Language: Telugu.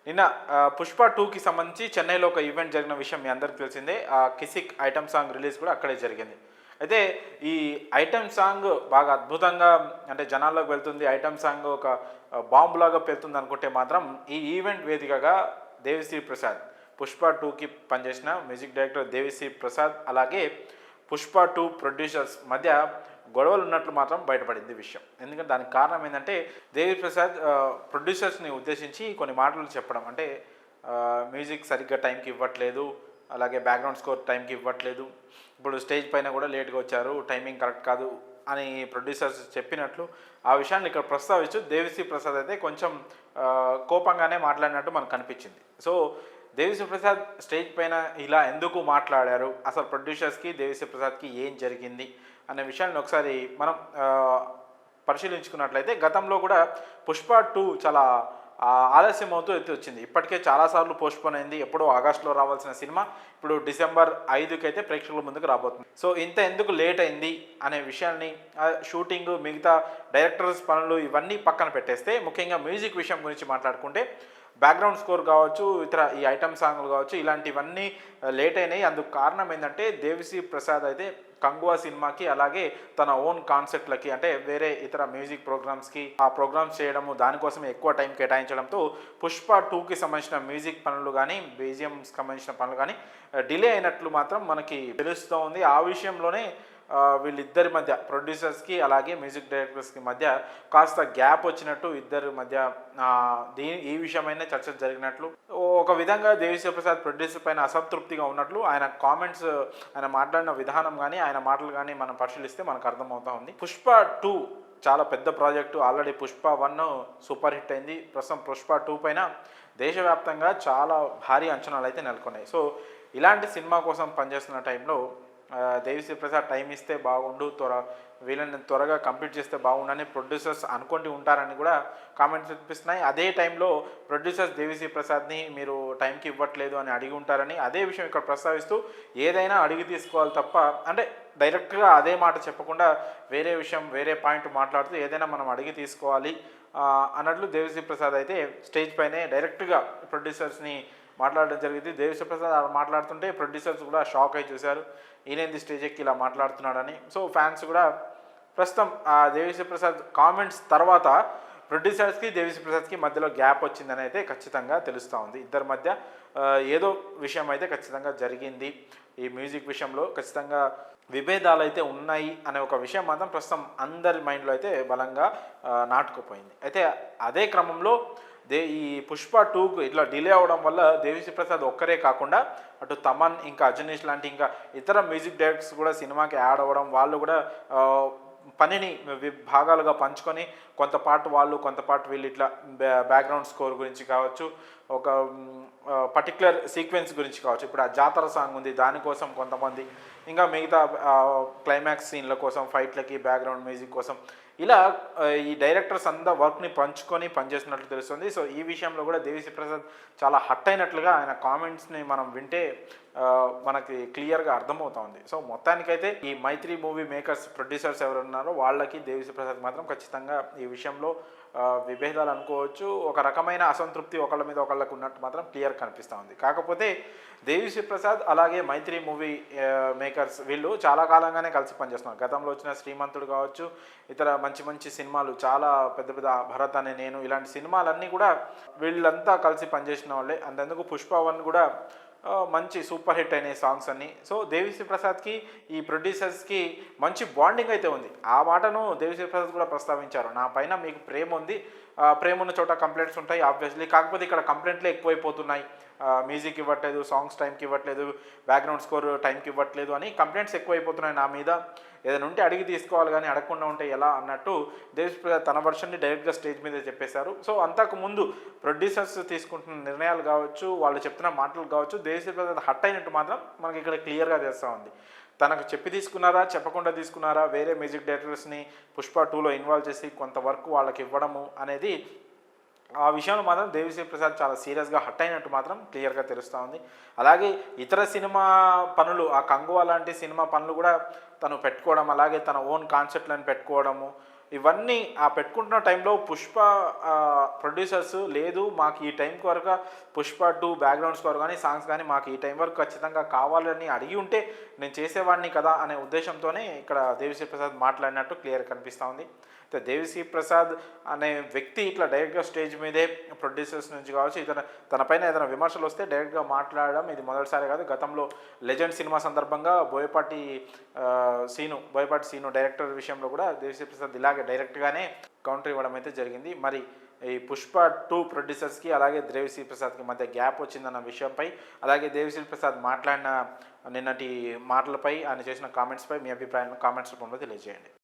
నిన్న పుష్ప 2కి సంబంధించి చెన్నైలో ఒక ఈవెంట్ జరిగిన విషయం మీ అందరికీ తెలిసిందే. కిసిక్ ఐటమ్ సాంగ్ రిలీజ్ కూడా అక్కడే జరిగింది. అయితే ఈ ఐటమ్ సాంగ్ బాగా అద్భుతంగా అంటే జనాల్లోకి వెళ్తుంది. ఐటమ్ సాంగ్ ఒక బాంబులాగా పెడుతుంది అనుకుంటే మాత్రం ఈ ఈవెంట్ వేదికగా దేవిశ్రీ ప్రసాద్ పుష్ప 2కి పనిచేసిన మ్యూజిక్ డైరెక్టర్ దేవిశ్రీ ప్రసాద్ అలాగే పుష్ప 2 ప్రొడ్యూసర్స్ మధ్య గొడవలు ఉన్నట్లు మాత్రం బయటపడింది విషయం. ఎందుకంటే దానికి కారణం ఏంటంటే దేవి ప్రసాద్ ప్రొడ్యూసర్స్ని ఉద్దేశించి కొన్ని మాటలు చెప్పడం, అంటే మ్యూజిక్ సరిగ్గా టైంకి ఇవ్వట్లేదు, అలాగే బ్యాక్గ్రౌండ్ స్కోర్ టైంకి ఇవ్వట్లేదు, ఇప్పుడు స్టేజ్ పైన కూడా లేట్గా వచ్చారు, టైమింగ్ కరెక్ట్ కాదు అని ప్రొడ్యూసర్స్ చెప్పినట్లు ఆ విషయాన్ని ఇక్కడ ప్రస్తావించు దేవిశ్రీ ప్రసాద్ అయితే కొంచెం కోపంగానే మాట్లాడినట్టు మనకు కనిపించింది. సో దేవిశ్రీ ప్రసాద్ స్టేజ్ పైన ఇలా ఎందుకు మాట్లాడారు, అసలు ప్రొడ్యూసర్స్కి దేవిశ్రీ ప్రసాద్కి ఏం జరిగింది అనే విషయాన్ని ఒకసారి మనం పరిశీలించుకున్నట్లయితే గతంలో కూడా పుష్ప 2 చాలా ఆలస్యం అవుతూ అయితే వచ్చింది. ఇప్పటికే చాలాసార్లు పోస్ట్పోన్ అయింది. ఎప్పుడో ఆగస్టులో రావాల్సిన సినిమా ఇప్పుడు డిసెంబర్ 5కి అయితే ప్రేక్షకుల ముందుకు రాబోతుంది. సో ఇంత ఎందుకు లేట్ అయింది అనే విషయాన్ని షూటింగ్ మిగతా డైరెక్టర్స్ పనులు ఇవన్నీ పక్కన పెట్టేస్తే ముఖ్యంగా మ్యూజిక్ విషయం గురించి మాట్లాడుకుంటే బ్యాక్గ్రౌండ్ స్కోర్ కావచ్చు, ఇతర ఈ ఐటమ్ సాంగ్లు కావచ్చు, ఇలాంటివన్నీ లేట్ అయినాయి. అందుకు కారణం ఏంటంటే దేవిశ్రీ ప్రసాద్ అయితే కంగువా సినిమాకి అలాగే తన ఓన్ కాన్సెప్ట్లకి అంటే వేరే ఇతర మ్యూజిక్ ప్రోగ్రామ్స్కి ఆ ప్రోగ్రామ్స్ చేయడము దానికోసం ఎక్కువ టైం కేటాయించడంతో పుష్ప 2కి సంబంధించిన మ్యూజిక్ పనులు కానీ బీజిఎంకి సంబంధించిన పనులు కానీ డిలే అయినట్లు మాత్రం మనకి తెలుస్తూ ఉంది. ఆ విషయంలోనే వీళ్ళిద్దరి మధ్య ప్రొడ్యూసర్స్కి అలాగే మ్యూజిక్ డైరెక్టర్స్కి మధ్య కాస్త గ్యాప్ వచ్చినట్టు ఇద్దరి మధ్య ఈ విషయమైనా చర్చ జరిగినట్లు ఒక విధంగా దేవిశ్రీ ప్రసాద్ ప్రొడ్యూసర్ పైన అసంతృప్తిగా ఉన్నట్లు ఆయన కామెంట్స్ ఆయన మాట్లాడిన విధానం కానీ ఆయన మాటలు కానీ మనం పరిశీలిస్తే మనకు అర్థమవుతా ఉంది. పుష్ప 2 చాలా పెద్ద project. Already Pushpa 1 super hit అయింది. ప్రస్తుతం పుష్ప 2 పైన దేశవ్యాప్తంగా చాలా భారీ అంచనాలు అయితే నెలకొన్నాయి. సో ఇలాంటి సినిమా కోసం పనిచేస్తున్న టైంలో దేవిశ్రీ ప్రసాద్ టైం ఇస్తే బాగుండు, వీళ్ళని త్వరగా కంప్లీట్ చేస్తే బాగుండని ప్రొడ్యూసర్స్ అనుకుంటూ ఉంటారని కూడా కామెంట్స్ వినిపిస్తున్నాయి. అదే టైంలో ప్రొడ్యూసర్స్ దేవిశ్రీ ప్రసాద్ని మీరు టైంకి ఇవ్వట్లేదు అని అడిగి ఉంటారని అదే విషయం ఇక్కడ ప్రస్తావిస్తూ ఏదైనా అడిగి తీసుకోవాలి తప్ప అంటే డైరెక్ట్గా అదే మాట చెప్పకుండా వేరే విషయం వేరే పాయింట్ మాట్లాడుతూ ఏదైనా మనం అడిగి తీసుకోవాలి అన్నట్లు దేవిశ్రీ ప్రసాద్ అయితే స్టేజ్ పైనే డైరెక్ట్గా ప్రొడ్యూసర్స్ని మాట్లాడడం జరిగింది. దేవిశ్రీ ప్రసాద్ అలా మాట్లాడుతుంటే ప్రొడ్యూసర్స్ కూడా షాక్ అయి చూశారు, ఈయనేంది స్టేజ్ ఎక్కి ఇలా మాట్లాడుతున్నాడని. సో ఫ్యాన్స్ కూడా ప్రస్తుతం దేవిశ్రీ ప్రసాద్ కామెంట్స్ తర్వాత ప్రొడ్యూసర్స్కి దేవిశ్రీ ప్రసాద్కి మధ్యలో గ్యాప్ వచ్చిందని అయితే ఖచ్చితంగా తెలుస్తూ ఉంది. ఇద్దరి మధ్య ఏదో విషయం అయితే ఖచ్చితంగా జరిగింది. ఈ మ్యూజిక్ విషయంలో ఖచ్చితంగా విభేదాలు అయితే ఉన్నాయి అనే ఒక విషయం మాత్రం ప్రస్తుతం అందరి మైండ్లో అయితే బలంగా నాటుకుపోయింది. అయితే అదే క్రమంలో ఈ పుష్ప 2కు ఇట్లా డిలే అవడం వల్ల దేవిశ్రీ ప్రసాద్ ఒక్కరే కాకుండా అటు తమన్ ఇంకా అజనీష్ లాంటి ఇంకా ఇతర మ్యూజిక్ డైరెక్టర్స్ కూడా సినిమాకి యాడ్ అవ్వడం, వాళ్ళు కూడా పనిని భాగాలుగా పంచుకొని కొంత పార్ట్ వాళ్ళు కొంత పార్ట్ వీళ్ళు ఇట్లా బ్యాక్గ్రౌండ్ స్కోర్ గురించి కావచ్చు, ఒక పర్టికులర్ సీక్వెన్స్ గురించి కావచ్చు, ఇప్పుడు ఆ జాతర సాంగ్ ఉంది దానికోసం కొంతమంది, ఇంకా మిగతా క్లైమాక్స్ సీన్ల కోసం ఫైట్లకి బ్యాక్గ్రౌండ్ మ్యూజిక్ కోసం ఇలా ఈ డైరెక్టర్స్ అంతా వర్క్ని పంచుకొని పనిచేసినట్లు తెలుస్తుంది. సో ఈ విషయంలో కూడా దేవిశ్రీ ప్రసాద్ చాలా హట్ అయినట్లుగా ఆయన కామెంట్స్ని మనం వింటే మనకి క్లియర్గా అర్థమవుతా ఉంది. సో మొత్తానికైతే ఈ మైత్రి మూవీ మేకర్స్ ప్రొడ్యూసర్స్ ఎవరు ఉన్నారో వాళ్ళకి దేవిశ్రీ ప్రసాద్ మాత్రం ఖచ్చితంగా ఈ విషయంలో విభేదాలు అనుకోవచ్చు, ఒక రకమైన అసంతృప్తి ఒకళ్ళ మీద ఒకళ్ళకు ఉన్నట్టు మాత్రం క్లియర్ కనిపిస్తూ ఉంది. కాకపోతే దేవిశ్రీ ప్రసాద్ అలాగే మైత్రి మూవీ మేకర్స్ వీళ్ళు చాలా కాలంగానే కలిసి పనిచేస్తున్నారు. గతంలో వచ్చిన శ్రీమంతుడు కావచ్చు, ఇతర మంచి మంచి సినిమాలు చాలా పెద్ద పెద్ద భరత్ అనే నేను ఇలాంటి సినిమాలన్నీ కూడా వీళ్ళంతా కలిసి పనిచేసిన వాళ్ళే. అంతెందుకు పుష్ప 1 కూడా మంచి సూపర్ హిట్ అయిన సాంగ్స్ అన్నీ. సో దేవిశ్రీ ప్రసాద్కి ఈ ప్రొడ్యూసర్స్కి మంచి బాండింగ్ అయితే ఉంది. ఆ మాటను దేవిశ్రీ ప్రసాద్ కూడా ప్రస్తావించారు, నా పైన మీకు ప్రేమ ఉంది, ప్రేమ ఉన్న చోట కంప్లైంట్స్ ఉంటాయి ఆబ్వియస్లీ, కాకపోతే ఇక్కడ కంప్లైంట్లే ఎక్కువైపోతున్నాయి, మ్యూజిక్ ఇవ్వట్లేదు, సాంగ్స్ టైంకి ఇవ్వట్లేదు, బ్యాక్గ్రౌండ్ స్కోర్ టైంకి ఇవ్వట్లేదు అని కంప్లైంట్స్ ఎక్కువైపోతున్నాయి నా మీద, ఏదైనా ఉంటే అడిగి తీసుకోవాలి కానీ అడగకుండా ఉంటే ఎలా అన్నట్టు దేవిశ్రీ ప్రసాద్ తన వర్షన్ని డైరెక్ట్గా స్టేజ్ మీద చెప్పేశారు. సో అంతకుముందు ప్రొడ్యూసర్స్ తీసుకుంటున్న నిర్ణయాలు కావచ్చు, వాళ్ళు చెప్తున్న మాటలు కావచ్చు, దేవిశ్రీ ప్రసాద్ హట్ అయినట్టు మాత్రం మనకి ఇక్కడ క్లియర్గా తెలుస్తూ ఉంది. తనకు చెప్పి తీసుకున్నారా చెప్పకుండా తీసుకున్నారా, వేరే మ్యూజిక్ డైరెక్టర్స్ని పుష్ప 2లో ఇన్వాల్వ్ చేసి కొంత వర్క్ వాళ్ళకి ఇవ్వడము అనేది ఆ విషయంలో మాత్రం దేవిశ్రీ ప్రసాద్ చాలా సీరియస్గా హట్ అయినట్టు మాత్రం క్లియర్గా తెలుస్తూ ఉంది. అలాగే ఇతర సినిమా పనులు ఆ కంగువా లాంటి సినిమా పనులు కూడా తను పెట్టుకోవడం, అలాగే తన ఓన్ కాన్సెప్ట్లను పెట్టుకోవడము, ఇవన్నీ ఆ పెట్టుకుంటున్న టైంలో పుష్ప ప్రొడ్యూసర్స్ లేదు మాకు ఈ టైం వరకు పుష్ప 2 బ్యాక్గ్రౌండ్ స్కోర్ కానీ సాంగ్స్ కానీ మాకు ఈ టైం వరకు ఖచ్చితంగా కావాలని అడిగి ఉంటే నేను చేసేవాడిని కదా అనే ఉద్దేశంతోనే ఇక్కడ దేవిశ్రీ ప్రసాద్ మాట్లాడినట్టు క్లియర్ కనిపిస్తూ ఉంది. అయితే దేవిశ్రీ ప్రసాద్ అనే వ్యక్తి ఇట్లా డైరెక్ట్గా స్టేజ్ మీదే ప్రొడ్యూసర్స్ నుంచి కావచ్చు తనపైన ఏదైనా విమర్శలు వస్తే డైరెక్ట్గా మాట్లాడడం ఇది మొదటిసారి కాదు. గతంలో లెజెండ్ సినిమా సందర్భంగా బోయపాటి సీను డైరెక్టర్ విషయంలో కూడా దేవిశ్రీ ప్రసాద్ ఇలాగే డైరెక్ట్గానే కౌంటర్ ఇవ్వడం అయితే జరిగింది. మరి ఈ పుష్ప 2 ప్రొడ్యూసర్స్కి అలాగే దేవిశ్రీ ప్రసాద్కి మధ్య గ్యాప్ వచ్చిందన్న విషయంపై, అలాగే దేవిశ్రీ ప్రసాద్ మాట్లాడిన నిన్నటి మాటలపై, ఆయన చేసిన కామెంట్స్పై మీ అభిప్రాయాలను కామెంట్స్ రూపంలో తెలియజేయండి.